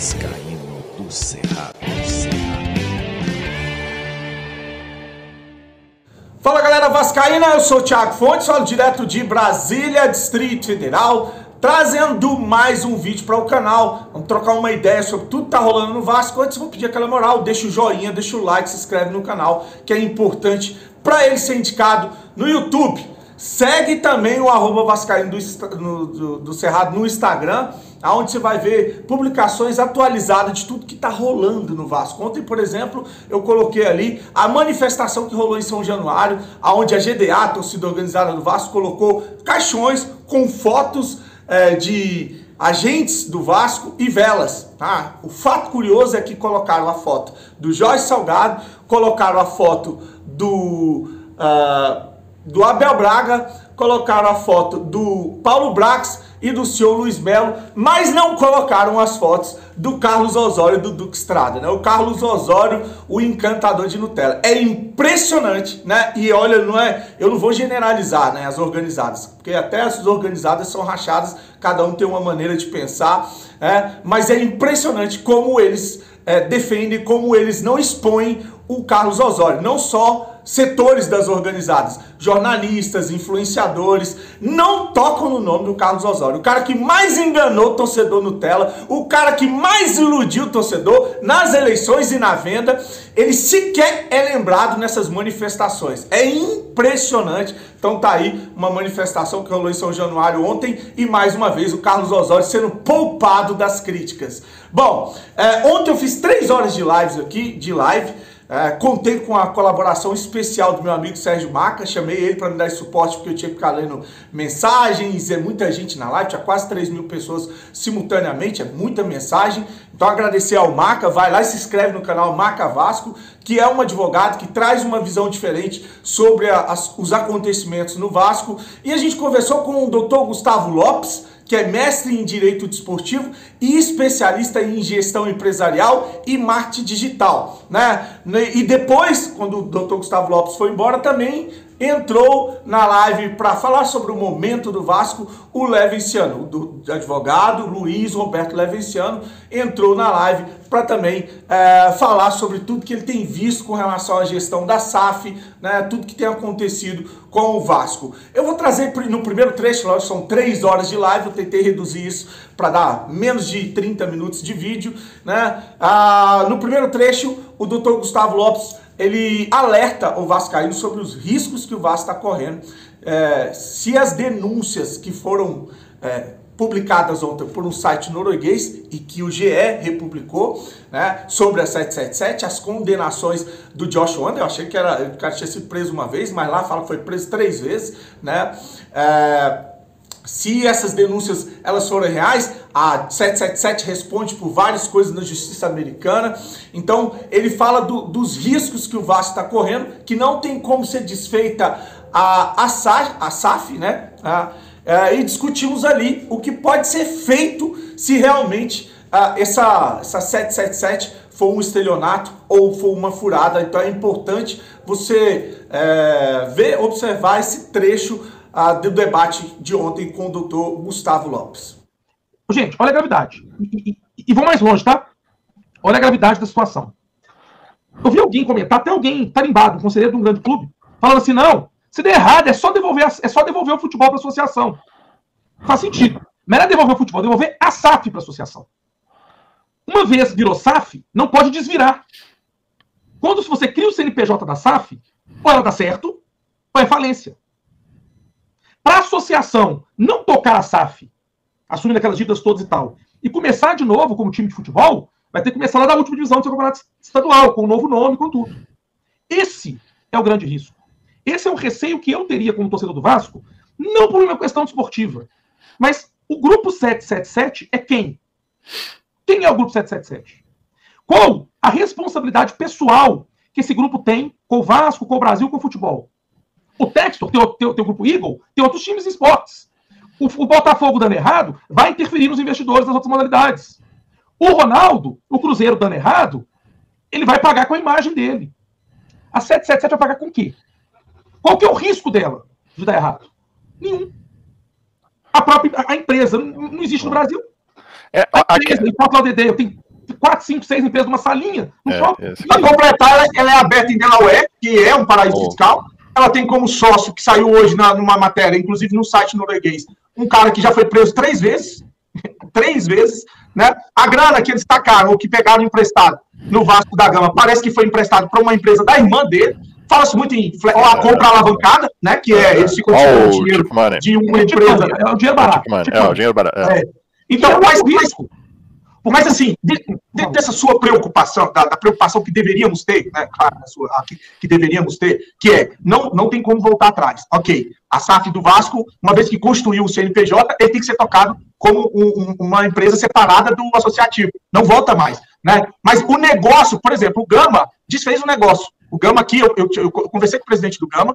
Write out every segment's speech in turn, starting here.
Vascaíno do Cerrado. Fala galera vascaína, eu sou o Thiago Fontes, falo direto de Brasília, Distrito Federal, trazendo mais um vídeo para o canal. Vamos trocar uma ideia sobre tudo que tá rolando no Vasco. Antes vou pedir aquela moral, deixa o joinha, deixa o like, se inscreve no canal, que é importante para ele ser indicado no YouTube. Segue também o @vascaíno do Cerrado no Instagram, onde você vai ver publicações atualizadas de tudo que está rolando no Vasco. Ontem, por exemplo, eu coloquei ali a manifestação que rolou em São Januário, onde a GDA, a torcida organizada do Vasco, colocou caixões com fotos de agentes do Vasco e velas. Tá? O fato curioso é que colocaram a foto do Jorge Salgado, colocaram a foto do Abel Braga, colocaram a foto do Paulo Brax e do senhor Luiz Melo, mas não colocaram as fotos do Carlos Osório e do Duque Estrada, né? O Carlos Osório, o encantador de Nutella. É impressionante, né? E olha, eu não vou generalizar, né, as organizadas, porque até as organizadas são rachadas, cada um tem uma maneira de pensar, mas é impressionante como eles defendem, como eles não expõem o Carlos Osório, não só setores das organizadas, jornalistas, influenciadores, não tocam no nome do Carlos Osório. O cara que mais enganou o torcedor Nutella, o cara que mais iludiu o torcedor nas eleições e na venda, ele sequer é lembrado nessas manifestações. É impressionante. Então tá aí uma manifestação que rolou em São Januário ontem e mais uma vez o Carlos Osório sendo poupado das críticas. Bom, ontem eu fiz 3 horas de live. Contei com a colaboração especial do meu amigo Sérgio Maca, chamei ele para me dar esse suporte porque eu tinha que ficar lendo mensagens, muita gente na live, tinha quase 3.000 pessoas simultaneamente, é muita mensagem. Então agradecer ao Maca, vai lá e se inscreve no canal Maca Vasco, que é um advogado que traz uma visão diferente sobre os acontecimentos no Vasco. E a gente conversou com o Dr. Gustavo Lopes, que é mestre em Direito Desportivo e especialista em Gestão Empresarial e Marketing Digital, né? E depois, quando o Dr. Gustavo Lopes foi embora, também entrou na live para falar sobre o momento do Vasco, o Levenciano, do advogado Luiz Roberto Levenciano, entrou na live para também falar sobre tudo que ele tem visto com relação à gestão da SAF, né, tudo que tem acontecido com o Vasco. Eu vou trazer no primeiro trecho, são 3 horas de live, eu tentei reduzir isso para dar menos de 30 minutos de vídeo, né? No primeiro trecho, o Dr. Gustavo Lopes, ele alerta o vascaíno sobre os riscos que o Vasco está correndo. Se as denúncias que foram publicadas ontem por um site norueguês e que o GE republicou, né, sobre a 777, as condenações do Josh Wander, eu achei que o cara tinha sido preso uma vez, mas lá fala que foi preso 3 vezes, né? Se essas denúncias elas forem reais, a 777 responde por várias coisas na justiça americana. Então ele fala dos riscos que o Vasco está correndo, que não tem como ser desfeita a SAF, né? E discutimos ali o que pode ser feito se realmente essa 777 for um estelionato ou for uma furada. Então é importante você observar esse trecho do debate de ontem com o doutor Gustavo Lopes. Gente, olha a gravidade. E vou mais longe, tá? Olha a gravidade da situação. Eu vi alguém comentar, até alguém tarimbado, um conselheiro de um grande clube, falando assim, não, se der errado, é só devolver o futebol para a associação. Faz sentido. Não era devolver o futebol, devolver a SAF para a associação. Uma vez virou SAF, não pode desvirar. Se você cria o CNPJ da SAF, ou ela dá certo, ou é falência. Para a associação não tocar a SAF, assumindo aquelas dívidas todas e tal, e começar de novo como time de futebol, vai ter que começar lá da última divisão do seu campeonato estadual, com um novo nome, com tudo. Esse é o grande risco. Esse é um receio que eu teria como torcedor do Vasco, não por uma questão desportiva, mas o grupo 777 é quem? Quem é o grupo 777? Qual a responsabilidade pessoal que esse grupo tem com o Vasco, com o Brasil, com o futebol? O Textor, tem o grupo Eagle, tem outros times de esportes. O Botafogo dando errado vai interferir nos investidores das outras modalidades. O Ronaldo, o Cruzeiro dando errado, ele vai pagar com a imagem dele. A 777 vai pagar com o quê? Qual que é o risco dela de dar errado? Nenhum. A empresa não existe no Brasil. A empresa, eu tenho 4, 5, 6 empresas numa salinha, no shopping. Para completar, ela é aberta em Delaware, que é um paraíso fiscal. Ela tem como sócio, que saiu hoje numa matéria, inclusive no site norueguês, um cara que já foi preso 3 vezes, 3 vezes, né? A grana que eles tacaram, ou que pegaram emprestado no Vasco da Gama, parece que foi emprestado para uma empresa da irmã dele. Fala-se muito em a compra alavancada, né? Que é eles ficam tirando o dinheiro de uma empresa. É o dinheiro barato. É o dinheiro barato. Então, mas assim, dessa sua preocupação, da preocupação que deveríamos ter, né? Claro, que deveríamos ter, que é, não tem como voltar atrás. Ok, a SAF do Vasco, uma vez que constituiu o CNPJ, ele tem que ser tocado como uma empresa separada do associativo. Não volta mais, né? Mas o negócio, por exemplo, o Gama desfez o negócio. O Gama aqui, eu conversei com o presidente do Gama,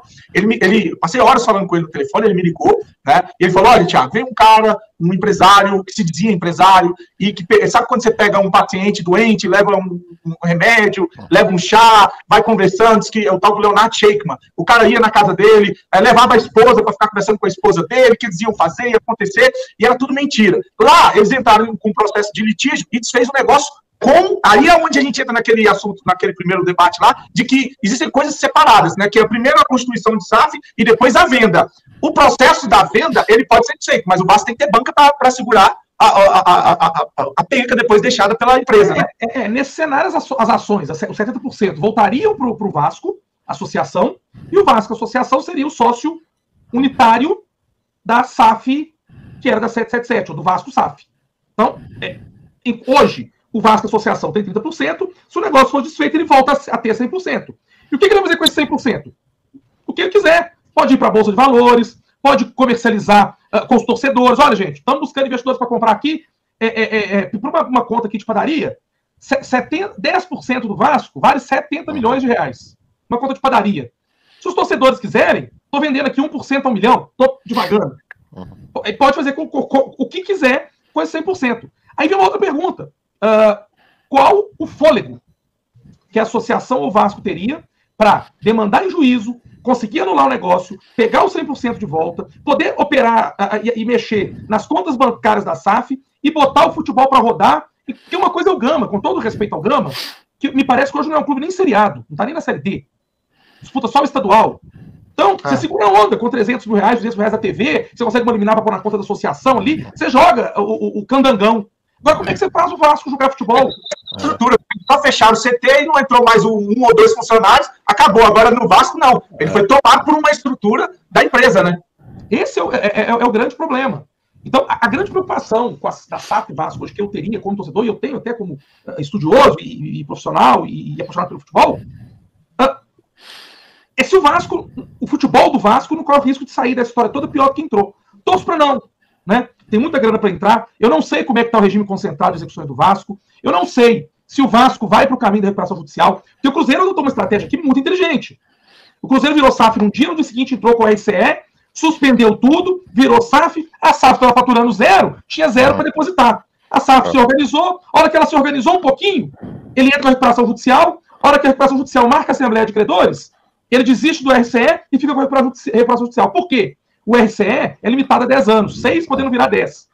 passei horas falando com ele no telefone, ele me ligou, né? E ele falou: olha, Thiago, veio um cara, um empresário, que se dizia empresário, e que sabe quando você pega um paciente doente, leva um remédio, leva um chá, vai conversando, diz que é o tal do Leonard Shakeman. O cara ia na casa dele, levava a esposa para ficar conversando com a esposa dele, que eles iam fazer, ia acontecer, e era tudo mentira. Lá, eles entraram com um processo de litígio e desfez o negócio. Aí é onde a gente entra naquele assunto, naquele primeiro debate lá, de que existem coisas separadas, né? Que é primeiro a constituição de SAF e depois a venda. O processo da venda, ele pode ser feito, mas o Vasco tem que ter banca para segurar a penca depois deixada pela empresa, né? Nesse cenário, as ações, os 70%, voltariam para o Vasco, associação, e o Vasco, associação, seria o sócio unitário da SAF, que era da 777, ou do Vasco SAF. Então, hoje, o Vasco Associação tem 30%, se o negócio for desfeito, ele volta a ter 100%. E o que ele vai fazer com esse 100%? O que ele quiser. Pode ir para a Bolsa de Valores, pode comercializar com os torcedores. Olha, gente, estamos buscando investidores para comprar aqui, por uma conta aqui de padaria, 10% do Vasco vale 70 milhões de reais. Uma conta de padaria. Se os torcedores quiserem, estou vendendo aqui 1% a 1 milhão, estou devagando. Pode fazer com o que quiser com esse 100%. Aí vem uma outra pergunta. Qual o fôlego que a associação ou Vasco teria para demandar em juízo, conseguir anular o negócio, pegar os 100% de volta, poder operar e mexer nas contas bancárias da SAF e botar o futebol para rodar? Porque uma coisa é o Gama, com todo respeito ao Gama, que me parece que hoje não é um clube nem seriado, não está nem na Série D, disputa só o estadual. Então, você segura a onda com 300 mil reais, 200 reais da TV, você consegue eliminar para pôr na conta da associação ali, você joga o candangão. Agora, como é que você faz o Vasco jogar futebol? Estrutura. Só fecharam o CT e não entrou mais um ou dois funcionários, acabou. Agora no Vasco, não. Ele foi tomado por uma estrutura da empresa, né? Esse é o grande problema. Então, a grande preocupação da SAF Vasco, hoje, que eu teria como torcedor, e eu tenho até como estudioso e profissional e apaixonado pelo futebol, é se o futebol do Vasco não corre o risco de sair dessa história toda pior do que entrou. Torço para não, né? Tem muita grana para entrar. Eu não sei como é que está o regime concentrado de execuções do Vasco. Eu não sei se o Vasco vai para o caminho da recuperação judicial. Porque o Cruzeiro adotou uma estratégia aqui muito inteligente. O Cruzeiro virou SAF num dia, no dia seguinte entrou com a RCE, suspendeu tudo, virou SAF. A SAF estava faturando zero, tinha zero para depositar. A SAF se organizou. A hora que ela se organizou um pouquinho, ele entra com a recuperação judicial. A hora que a recuperação judicial marca a Assembleia de Credores, ele desiste do RCE e fica com a recuperação judicial. Por quê? O RCE é limitado a 10 anos, 6 podendo virar 10.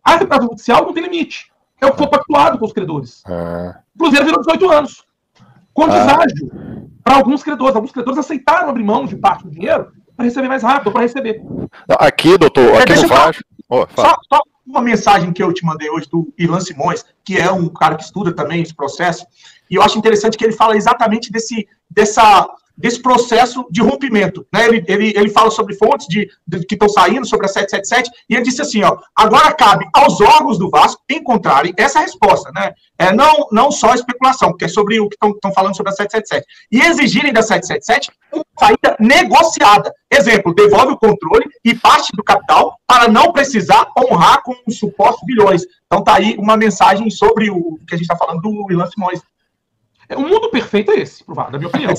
A recuperação judicial não tem limite. É o que foi pactuado com os credores. O Cruzeiro virou 18 anos. Com deságio para alguns credores. Alguns credores aceitaram abrir mão de parte do dinheiro para receber mais rápido, para receber. Aqui, doutor, aqui no Vasco... Só uma mensagem que eu te mandei hoje do Ilan Simões, que é um cara que estuda também esse processo, e eu acho interessante que ele fala exatamente desse processo de rompimento, né? Ele fala sobre fontes que estão saindo, sobre a 777, e ele disse assim, ó, agora cabe aos órgãos do Vasco encontrarem essa resposta, né? Não só a especulação, porque é sobre o que estão falando sobre a 777, e exigirem da 777 uma saída negociada. Exemplo, devolve o controle e parte do capital para não precisar honrar com os supostos bilhões. Então tá aí uma mensagem sobre o que a gente está falando do Ilan Simões. O mundo perfeito é esse, na minha opinião.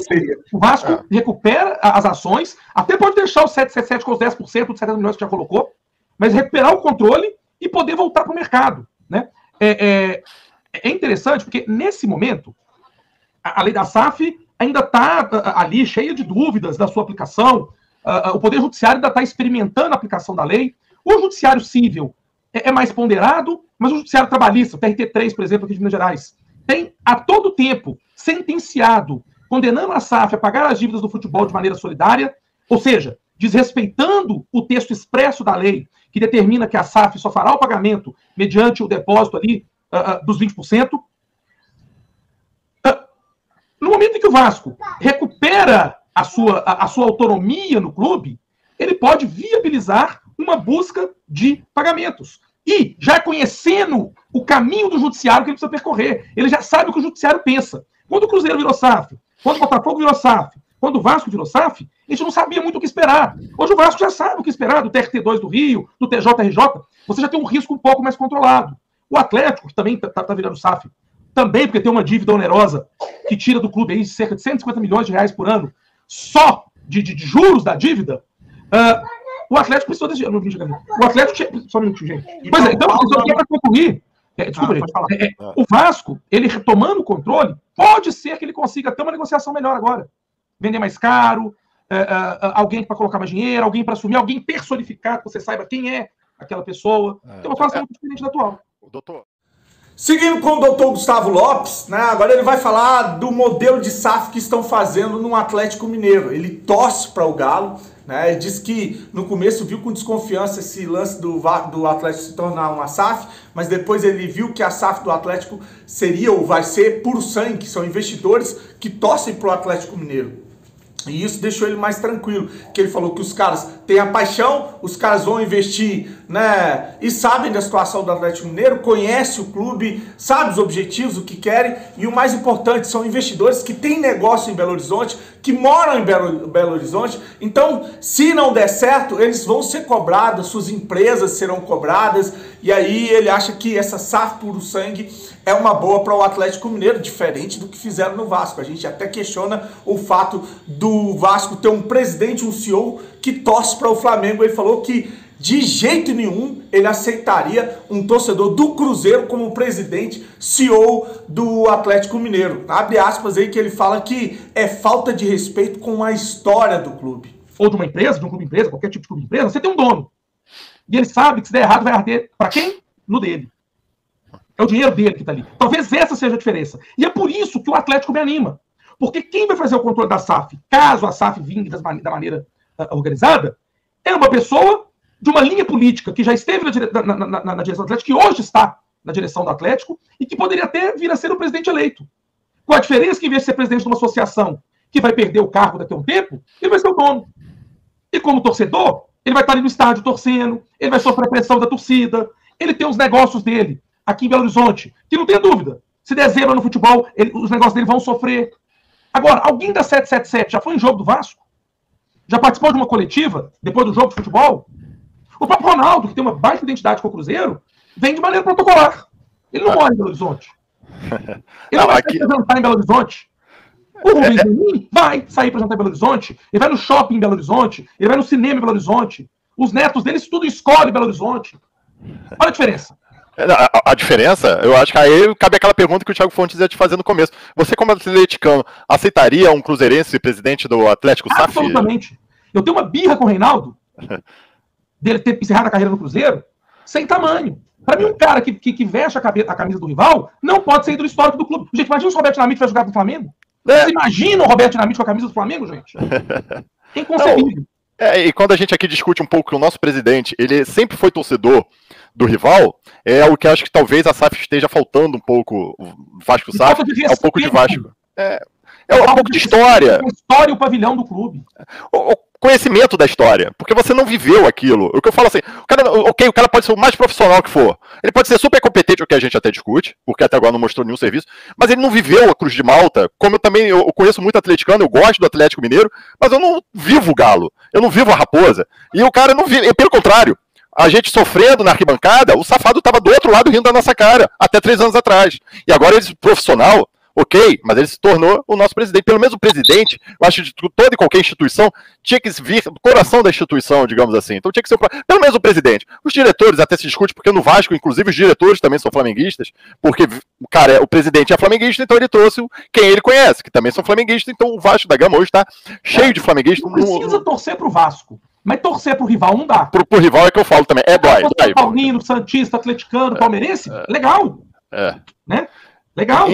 O Vasco recupera as ações, até pode deixar o 777 com os 10% dos 70 milhões que já colocou, mas recuperar o controle e poder voltar para o mercado, né? É interessante, porque nesse momento, a lei da SAF ainda está ali cheia de dúvidas da sua aplicação, o Poder Judiciário ainda está experimentando a aplicação da lei, o Judiciário Civil é mais ponderado, mas o Judiciário Trabalhista, o TRT3, por exemplo, aqui de Minas Gerais, tem a todo tempo sentenciado, condenando a SAF a pagar as dívidas do futebol de maneira solidária, ou seja, desrespeitando o texto expresso da lei, que determina que a SAF só fará o pagamento mediante o depósito ali dos 20%. No momento em que o Vasco recupera a sua autonomia no clube, ele pode viabilizar uma busca de pagamentos. E, já conhecendo o caminho do judiciário que ele precisa percorrer, ele já sabe o que o judiciário pensa. Quando o Cruzeiro virou SAF, quando o Botafogo virou SAF, quando o Vasco virou SAF, a gente não sabia muito o que esperar. Hoje o Vasco já sabe o que esperar do TRT2 do Rio, do TJRJ. Você já tem um risco um pouco mais controlado. O Atlético, que também está virando SAF, também porque tem uma dívida onerosa que tira do clube aí cerca de 150 milhões de reais por ano, só de juros da dívida, o Atlético precisou desse dinheiro. O Atlético... Só um minutinho, gente. Pois é, então, para concluir, desculpa, gente. O Vasco, ele retomando o controle, pode ser que ele consiga ter uma negociação melhor agora. Vender mais caro, alguém para colocar mais dinheiro, alguém para assumir, alguém personificado, que você saiba quem é aquela pessoa. Tem uma situação muito diferente da atual. Doutor. Seguindo com o doutor Gustavo Lopes, né, agora ele vai falar do modelo de SAF que estão fazendo no Atlético Mineiro. Ele torce para o Galo, né, ele diz que no começo viu com desconfiança esse lance do Atlético se tornar uma SAF, mas depois ele viu que a SAF do Atlético seria ou vai ser puro sangue, que são investidores que torcem para o Atlético Mineiro. E isso deixou ele mais tranquilo, que ele falou que os caras têm a paixão, os caras vão investir, né, e sabem da situação do Atlético Mineiro, conhecem o clube, sabem os objetivos, o que querem, e o mais importante, são investidores que têm negócio em Belo Horizonte, que moram em Belo Horizonte. Então, se não der certo, eles vão ser cobrados, suas empresas serão cobradas, e aí ele acha que essa SAF puro sangue é uma boa para o Atlético Mineiro, diferente do que fizeram no Vasco. A gente até questiona o fato do Vasco ter um presidente, um CEO, que torce para o Flamengo. Ele falou que de jeito nenhum ele aceitaria um torcedor do Cruzeiro como presidente, CEO do Atlético Mineiro. Abre aspas aí que ele fala que é falta de respeito com a história do clube. Ou de uma empresa, de um clube empresa, qualquer tipo de clube empresa, você tem um dono. E ele sabe que se der errado vai arder para quem? No dele. É o dinheiro dele que está ali. Talvez essa seja a diferença. E é por isso que o Atlético me anima. Porque quem vai fazer o controle da SAF, caso a SAF vingue da maneira organizada, é uma pessoa de uma linha política que já esteve na direção do Atlético, que hoje está na direção do Atlético, e que poderia até vir a ser o presidente eleito. Com a diferença que, em vez de ser presidente de uma associação que vai perder o cargo daqui a um tempo, ele vai ser o dono. E como torcedor, ele vai estar ali no estádio torcendo, ele vai sofrer a pressão da torcida, ele tem os negócios dele aqui em Belo Horizonte, que não tem dúvida, se der zebra no futebol, os negócios dele vão sofrer. Agora, alguém da 777 já foi em jogo do Vasco? Já participou de uma coletiva depois do jogo de futebol? O próprio Ronaldo, que tem uma baita identidade com o Cruzeiro, vem de maneira protocolar. Ele não mora em Belo Horizonte. Ele não vai se apresentar em Belo Horizonte. O Rubens Menin vai sair para jantar em Belo Horizonte, ele vai no shopping em Belo Horizonte, ele vai no cinema em Belo Horizonte. Os netos dele estudam escola em Belo Horizonte. Olha a diferença. A diferença, eu acho que aí cabe aquela pergunta que o Thiago Fontes ia te fazer no começo. Você, como atleticano, aceitaria um cruzeirense presidente do Atlético SAF? Absolutamente. Eu tenho uma birra com o Reinaldo, dele ter encerrado a carreira no Cruzeiro, sem tamanho. Para mim, um cara que veste a camisa do rival não pode sair do histórico do clube. Gente, imagina se o Roberto Dinamite vai jogar pro Flamengo. Você imagina o Roberto Dinamite com a camisa do Flamengo, gente? É inconcebível. E quando a gente aqui discute um pouco que o nosso presidente, ele sempre foi torcedor do rival, é o que acho que talvez a SAF esteja faltando um pouco, o Vasco SAF, é um pouco de Vasco. É um pouco de história. A história e o pavilhão do clube. O conhecimento da história, porque você não viveu aquilo. O que eu falo assim, o cara pode ser o mais profissional que for, ele pode ser super competente, o que a gente até discute, porque até agora não mostrou nenhum serviço, mas ele não viveu a Cruz de Malta, como eu conheço muito atleticano, eu gosto do Atlético Mineiro, mas eu não vivo o Galo, eu não vivo a Raposa, e o cara não vive, pelo contrário, a gente sofrendo na arquibancada, o safado estava do outro lado rindo da nossa cara, até 3 anos atrás, e agora ele profissional, ok, mas ele se tornou o nosso presidente. Pelo menos o presidente, eu acho que toda e qualquer instituição tinha que vir do coração da instituição, digamos assim. Então tinha que ser pelo menos o presidente. Os diretores até se discute, porque no Vasco, inclusive, os diretores também são flamenguistas, porque o presidente é flamenguista, então ele trouxe quem ele conhece, que também são flamenguistas. Então o Vasco da Gama hoje está cheio de flamenguistas. Não precisa torcer pro Vasco. Mas torcer pro rival não dá. Pro rival é que eu falo também. Dói. São Paulino, Santista, Atleticano, Palmeirense, legal. Né? Legal.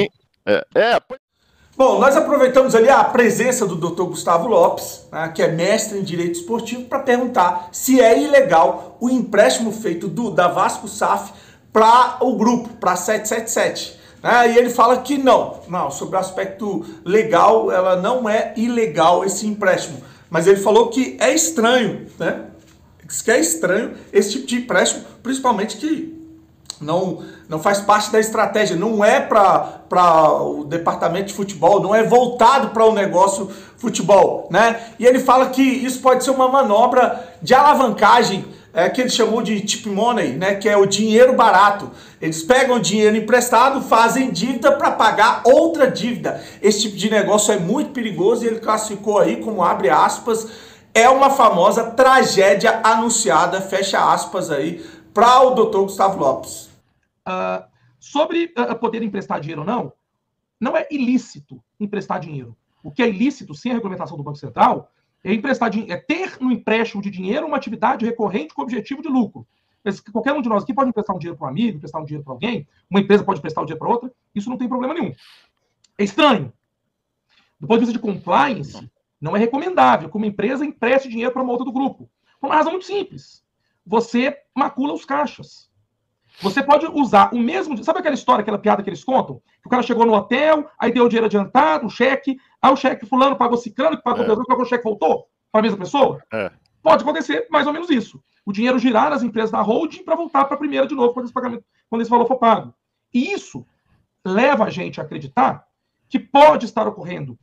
Bom, nós aproveitamos ali a presença do Dr. Gustavo Lopes, né, que é mestre em Direito Esportivo, para perguntar se é ilegal o empréstimo feito da Vasco SAF para o grupo, para a 777. E ele fala que não, sobre o aspecto legal, ela não é ilegal esse empréstimo. Mas ele falou que é estranho, né? Que é estranho esse tipo de empréstimo, principalmente que não faz parte da estratégia, não é para o departamento de futebol, não é voltado para o negócio futebol, né? E ele fala que isso pode ser uma manobra de alavancagem, que ele chamou de tip money, né? Que é o dinheiro barato. Eles pegam dinheiro emprestado, fazem dívida para pagar outra dívida. Esse tipo de negócio é muito perigoso e ele classificou aí como, abre aspas, é uma famosa tragédia anunciada, fecha aspas aí, para o Dr. Gustavo Lopes. Sobre poder emprestar dinheiro ou não, não é ilícito emprestar dinheiro. O que é ilícito, sem a regulamentação do Banco Central, é ter no empréstimo de dinheiro uma atividade recorrente com objetivo de lucro. Mas qualquer um de nós aqui pode emprestar um dinheiro para um amigo, emprestar um dinheiro para alguém, uma empresa pode emprestar um dinheiro para outra, isso não tem problema nenhum. É estranho. Do ponto de vista de compliance, não é recomendável que uma empresa empreste dinheiro para uma outra do grupo. Por uma razão muito simples. Você macula os caixas. Você pode usar o mesmo... Sabe aquela história, aquela piada que eles contam? Que o cara chegou no hotel, aí deu o dinheiro adiantado, o cheque, aí o cheque fulano pagou ciclano, que pagou o cheque voltou para a mesma pessoa? Pode acontecer mais ou menos isso. O dinheiro girar nas empresas da holding para voltar para a primeira de novo quando esse valor for pago. E isso leva a gente a acreditar que pode estar ocorrendo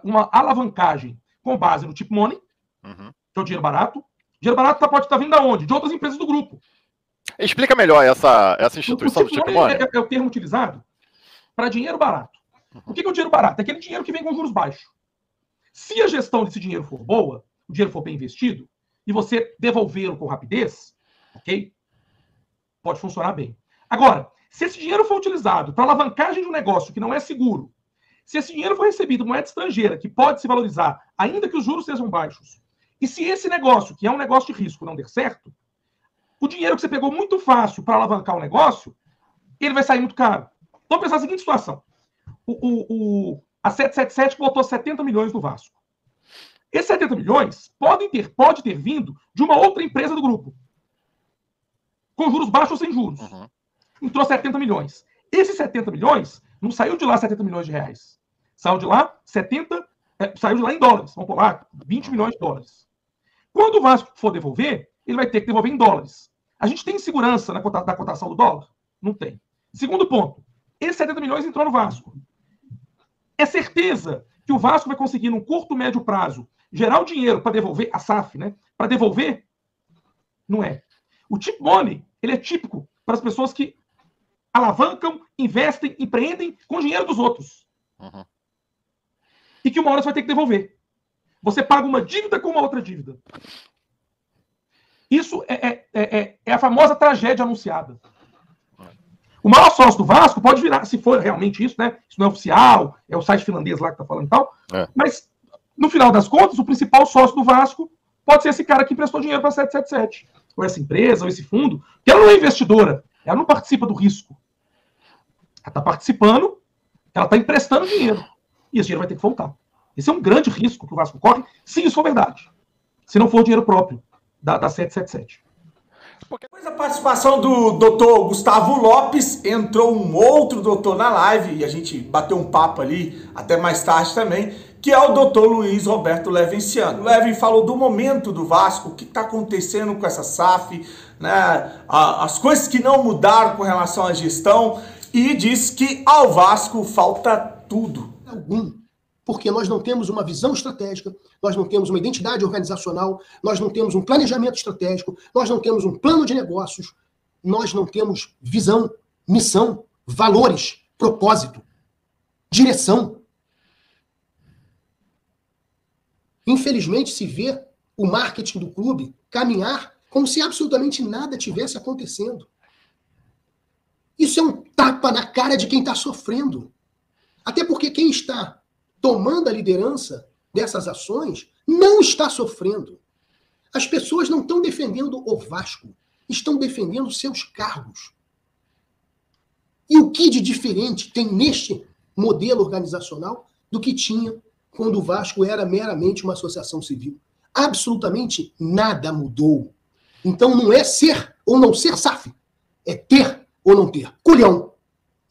uma alavancagem com base no tip money, que é o dinheiro barato. O dinheiro barato pode estar vindo de onde? De outras empresas do grupo. Explica melhor essa instituição do tip money. É o termo utilizado para dinheiro barato. O que é o dinheiro barato? É aquele dinheiro que vem com juros baixos. Se a gestão desse dinheiro for boa, o dinheiro for bem investido, e você devolvê-lo com rapidez, ok? Pode funcionar bem. Agora, se esse dinheiro for utilizado para alavancagem de um negócio que não é seguro, se esse dinheiro for recebido em moeda estrangeira, que pode se valorizar, ainda que os juros sejam baixos, e se esse negócio, que é um negócio de risco, não der certo, o dinheiro que você pegou muito fácil para alavancar o negócio, ele vai sair muito caro. Vamos pensar a seguinte situação. A 777 botou 70 milhões no Vasco. Esses 70 milhões pode ter vindo de uma outra empresa do grupo. Com juros baixos ou sem juros. Entrou 70 milhões. Esses 70 milhões, não saiu de lá 70 milhões de reais. Saiu de lá em dólares. Vamos por lá, 20 milhões de dólares. Quando o Vasco for devolver, ele vai ter que devolver em dólares. A gente tem segurança da cotação do dólar? Não tem. Segundo ponto, esses 70 milhões entrou no Vasco. É certeza que o Vasco vai conseguir, num curto, médio prazo, gerar o dinheiro para devolver, a SAF, né? Para devolver? Não é. O tip money, ele é típico para as pessoas que alavancam, investem, empreendem com o dinheiro dos outros. E que uma hora você vai ter que devolver. Você paga uma dívida com uma outra dívida. Isso é a famosa tragédia anunciada. O maior sócio do Vasco pode virar, se for realmente isso, né? Isso não é oficial, é o site finlandês lá que tá falando e tal. Mas, no final das contas, o principal sócio do Vasco pode ser esse cara que emprestou dinheiro para 777. Ou essa empresa, ou esse fundo. Que ela não é investidora, ela não participa do risco. Ela está participando, ela está emprestando dinheiro. E esse dinheiro vai ter que voltar. Esse é um grande risco que o Vasco corre, se isso for verdade. Se não for dinheiro próprio da 777. Depois da participação do Dr. Gustavo Lopes, entrou um outro doutor na live, e a gente bateu um papo ali, até mais tarde também, que é o Dr. Luiz Roberto Levenciano. O Leven falou do momento do Vasco, o que está acontecendo com essa SAF, né, as coisas que não mudaram com relação à gestão, e diz que ao Vasco falta tudo. Porque nós não temos uma visão estratégica, nós não temos uma identidade organizacional, nós não temos um planejamento estratégico, nós não temos um plano de negócios, nós não temos visão, missão, valores, propósito, direção. Infelizmente, se vê o marketing do clube caminhar como se absolutamente nada tivesse acontecendo. Isso é um tapa na cara de quem está sofrendo. Até porque quem está tomando a liderança dessas ações não está sofrendo. As pessoas não estão defendendo o Vasco, estão defendendo seus cargos. E o que de diferente tem neste modelo organizacional do que tinha quando o Vasco era meramente uma associação civil? Absolutamente nada mudou. Então não é ser ou não ser SAF, é ter ou não ter culhão,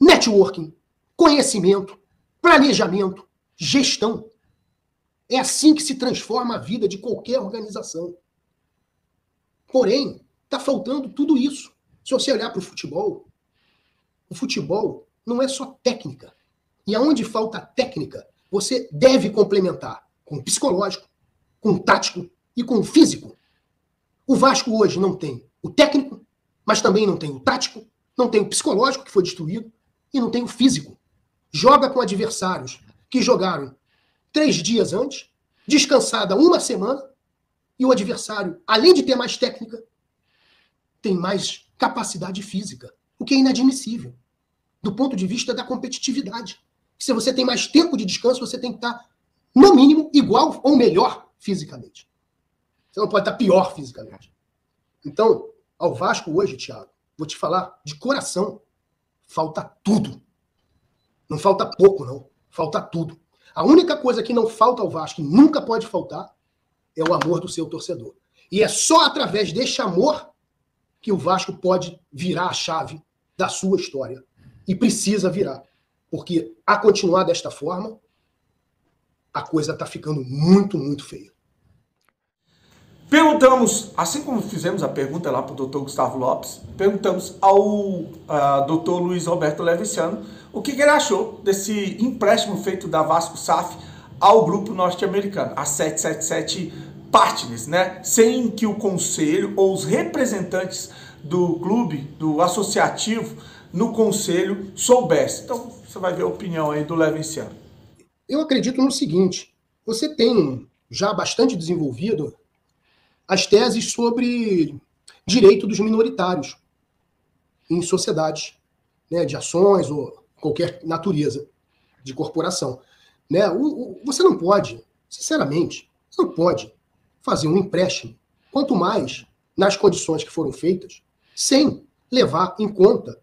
networking, conhecimento, planejamento, gestão. É assim que se transforma a vida de qualquer organização. Porém, está faltando tudo isso. Se você olhar para o futebol não é só técnica. E aonde falta técnica, você deve complementar com o psicológico, com o tático e com o físico. O Vasco hoje não tem o técnico, mas também não tem o tático, não tem o psicológico, que foi destruído, e não tem o físico. Joga com adversários que jogaram 3 dias antes, descansada 1 semana, e o adversário, além de ter mais técnica, tem mais capacidade física, o que é inadmissível, do ponto de vista da competitividade. Se você tem mais tempo de descanso, você tem que estar, no mínimo, igual ou melhor fisicamente. Você não pode estar pior fisicamente. Então, ao Vasco hoje, Thiago, vou te falar de coração, falta tudo. Não falta pouco, não. Falta tudo. A única coisa que não falta ao Vasco, e nunca pode faltar, é o amor do seu torcedor. E é só através deste amor que o Vasco pode virar a chave da sua história. E precisa virar. Porque, a continuar desta forma, a coisa está ficando muito, muito feia. Perguntamos, assim como fizemos a pergunta lá para o Dr. Gustavo Lopes, perguntamos ao Dr. Luiz Roberto Leviciano o que ele achou desse empréstimo feito da Vasco SAF ao grupo norte-americano, a 777 Partners, né? Sem que o conselho ou os representantes do clube, do associativo, no conselho soubesse. Então, você vai ver a opinião aí do Leviciano. Eu acredito no seguinte, você tem já bastante desenvolvido as teses sobre direito dos minoritários em sociedades, né, de ações ou qualquer natureza de corporação. Né? Você não pode, sinceramente, não pode fazer um empréstimo, quanto mais nas condições que foram feitas, sem levar em conta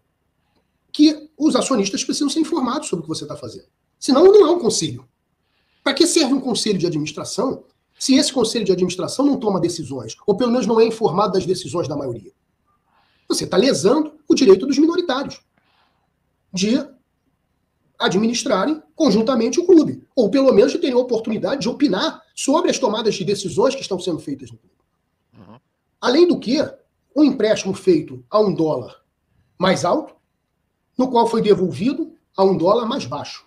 que os acionistas precisam ser informados sobre o que você está fazendo. Senão não é um conselho. Para que serve um conselho de administração se esse conselho de administração não toma decisões, ou pelo menos não é informado das decisões da maioria? Você está lesando o direito dos minoritários de administrarem conjuntamente o clube, ou pelo menos de terem a oportunidade de opinar sobre as tomadas de decisões que estão sendo feitas no clube. Uhum. Além do que, um empréstimo feito a $1 mais alto, no qual foi devolvido a $1 mais baixo,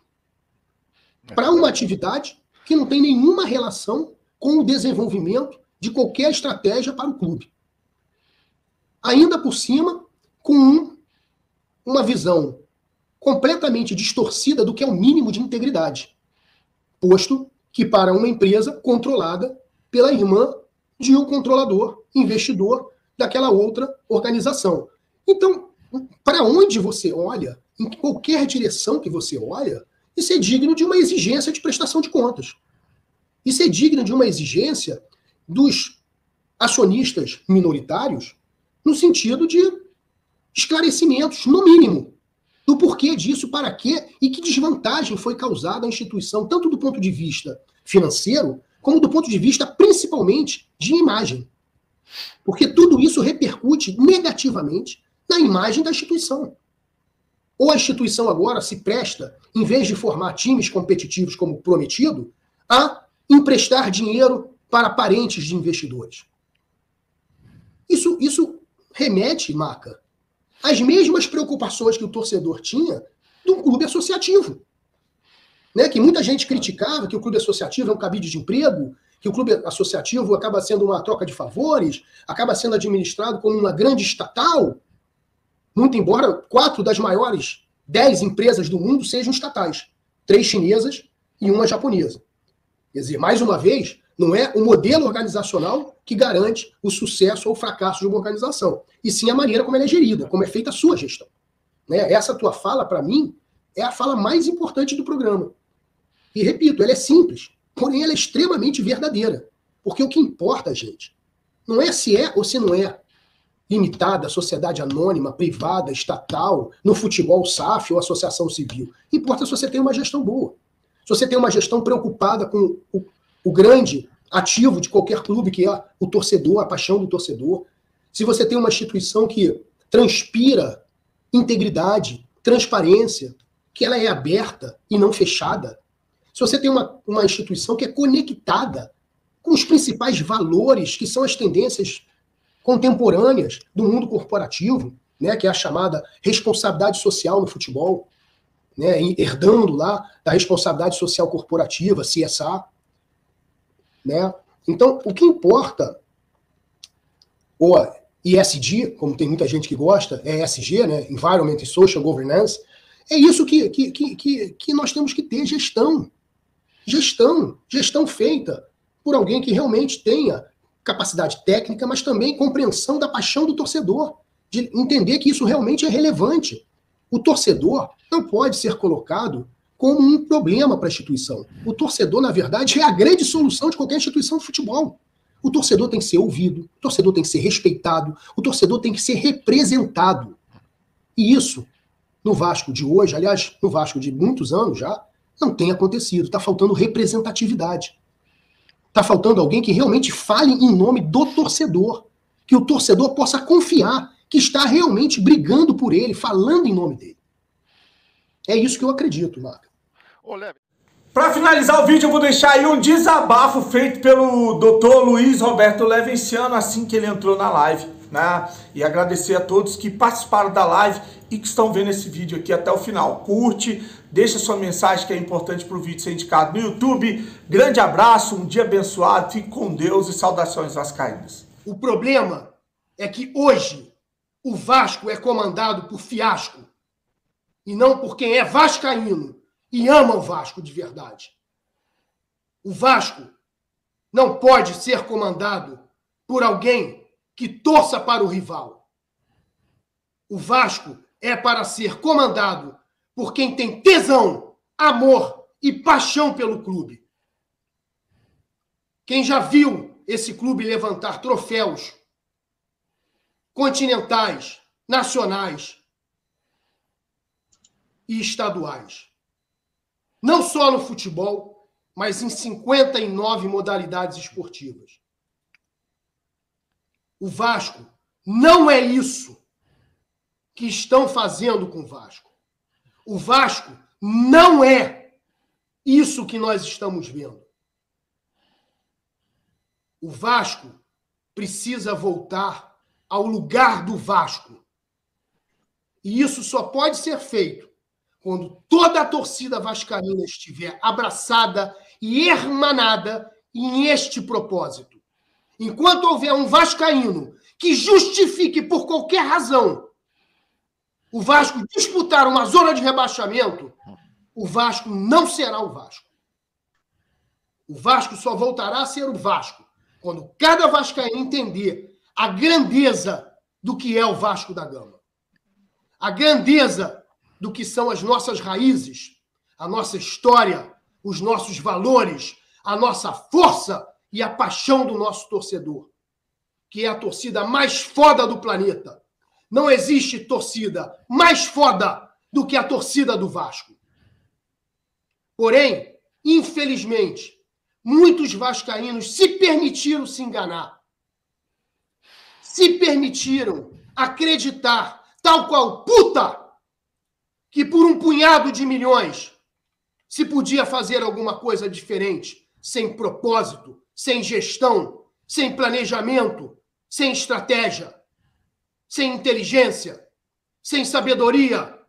para uma atividade que não tem nenhuma relação com o desenvolvimento de qualquer estratégia para o clube. Ainda por cima, com uma visão completamente distorcida do que é o mínimo de integridade, posto que para uma empresa controlada pela irmã de um controlador, investidor daquela outra organização. Então, para onde você olha, em qualquer direção que você olha, isso é digno de uma exigência de prestação de contas. Isso é digno de uma exigência dos acionistas minoritários no sentido de esclarecimentos, no mínimo, do porquê disso, para quê e que desvantagem foi causada à instituição, tanto do ponto de vista financeiro, como do ponto de vista, principalmente, de imagem. Porque tudo isso repercute negativamente na imagem da instituição. Ou a instituição agora se presta, em vez de formar times competitivos como prometido, a emprestar dinheiro para parentes de investidores. Isso remete, Maca, às mesmas preocupações que o torcedor tinha de um clube associativo. Né? Que muita gente criticava que o clube associativo é um cabide de emprego, que o clube associativo acaba sendo uma troca de favores, acaba sendo administrado como uma grande estatal, muito embora 4 das maiores 10 empresas do mundo sejam estatais, 3 chinesas e 1 japonesa. Quer dizer, mais uma vez, não é o modelo organizacional que garante o sucesso ou o fracasso de uma organização, e sim a maneira como ela é gerida, como é feita a sua gestão. Né? Essa tua fala, para mim, é a fala mais importante do programa. E, repito, ela é simples, porém ela é extremamente verdadeira. Porque o que importa, gente, Não é se é ou se não é limitada, sociedade anônima, privada, estatal, no futebol SAF ou associação civil. Importa se você tem uma gestão boa. Se você tem uma gestão preocupada com o grande ativo de qualquer clube, que é o torcedor, a paixão do torcedor. Se você tem uma instituição que transpira integridade, transparência, que ela é aberta e não fechada. Se você tem uma instituição que é conectada com os principais valores, que são as tendências contemporâneas do mundo corporativo, né, que é a chamada responsabilidade social no futebol, né, herdando lá da responsabilidade social corporativa, CSA, né? Então, o que importa, ou ESG, como tem muita gente que gosta, é ESG, né, Environment and Social Governance, é isso que nós temos que ter, gestão feita por alguém que realmente tenha capacidade técnica, mas também compreensão da paixão do torcedor, de entender que isso realmente é relevante. O torcedor não pode ser colocado como um problema para a instituição. O torcedor, na verdade, é a grande solução de qualquer instituição de futebol. O torcedor tem que ser ouvido, o torcedor tem que ser respeitado, o torcedor tem que ser representado. E isso, no Vasco de hoje, aliás, no Vasco de muitos anos já, não tem acontecido. Está faltando representatividade. Está faltando alguém que realmente fale em nome do torcedor, que o torcedor possa confiar que está realmente brigando por ele, falando em nome dele. É isso que eu acredito, Marco. Para finalizar o vídeo, eu vou deixar aí um desabafo feito pelo Dr. Luiz Roberto Levenciano assim que ele entrou na live, né? E agradecer a todos que participaram da live e que estão vendo esse vídeo aqui até o final. Curte, deixa sua mensagem que é importante para o vídeo ser indicado no YouTube. Grande abraço, um dia abençoado, fique com Deus e saudações vascaínas. O problema é que hoje o Vasco é comandado por fiasco e não por quem é vascaíno e ama o Vasco de verdade. O Vasco não pode ser comandado por alguém que torça para o rival. O Vasco é para ser comandado por quem tem tesão, amor e paixão pelo clube. Quem já viu esse clube levantar troféus continentais, nacionais e estaduais. Não só no futebol, mas em 59 modalidades esportivas. O Vasco não é isso que estão fazendo com o Vasco. O Vasco não é isso que nós estamos vendo. O Vasco precisa voltar ao lugar do Vasco. E isso só pode ser feito quando toda a torcida vascaína estiver abraçada e hermanada em este propósito. Enquanto houver um vascaíno que justifique por qualquer razão o Vasco disputar uma zona de rebaixamento, o Vasco não será o Vasco. O Vasco só voltará a ser o Vasco quando cada vascaíno entender a grandeza do que é o Vasco da Gama. A grandeza do que são as nossas raízes, a nossa história, os nossos valores, a nossa força e a paixão do nosso torcedor, que é a torcida mais foda do planeta. Não existe torcida mais foda do que a torcida do Vasco. Porém, infelizmente, muitos vascaínos se permitiram se enganar. Se permitiram acreditar, tal qual puta, que por um punhado de milhões se podia fazer alguma coisa diferente, sem propósito, sem gestão, sem planejamento, sem estratégia, sem inteligência, sem sabedoria,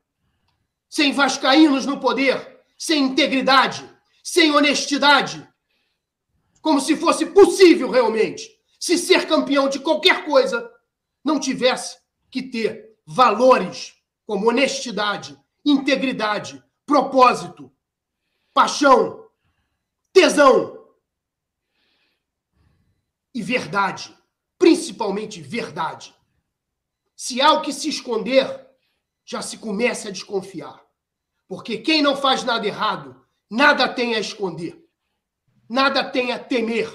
sem vascaínos no poder, sem integridade, sem honestidade, como se fosse possível realmente, se ser campeão de qualquer coisa, não tivesse que ter valores como honestidade, integridade, propósito, paixão, tesão e verdade, principalmente verdade. Se há o que se esconder, já se começa a desconfiar. Porque quem não faz nada errado, nada tem a esconder, nada tem a temer.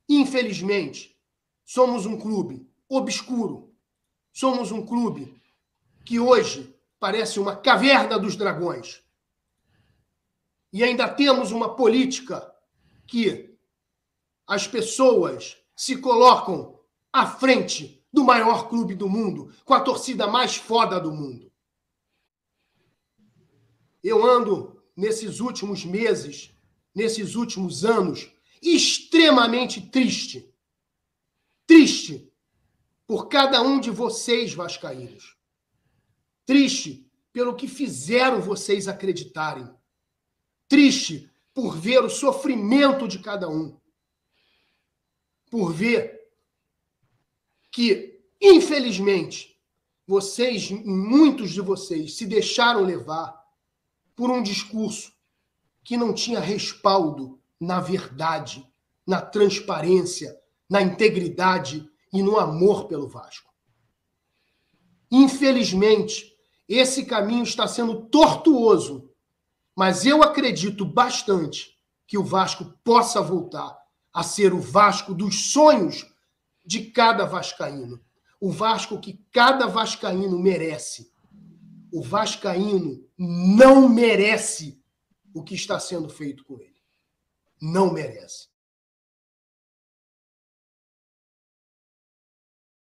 Infelizmente, somos um clube obscuro. Somos um clube que hoje parece uma caverna dos dragões. E ainda temos uma política que as pessoas se colocam à frente do maior clube do mundo, com a torcida mais foda do mundo. Eu ando, nesses últimos meses, nesses últimos anos, extremamente triste. Triste por cada um de vocês, vascaínos. Triste pelo que fizeram vocês acreditarem. Triste por ver o sofrimento de cada um. Por ver que, infelizmente, vocês, muitos de vocês, se deixaram levar por um discurso que não tinha respaldo na verdade, na transparência, na integridade e no amor pelo Vasco. Infelizmente, esse caminho está sendo tortuoso, mas eu acredito bastante que o Vasco possa voltar a ser o Vasco dos sonhos de cada vascaíno. O Vasco que cada vascaíno merece. O vascaíno não merece o que está sendo feito com ele. Não merece.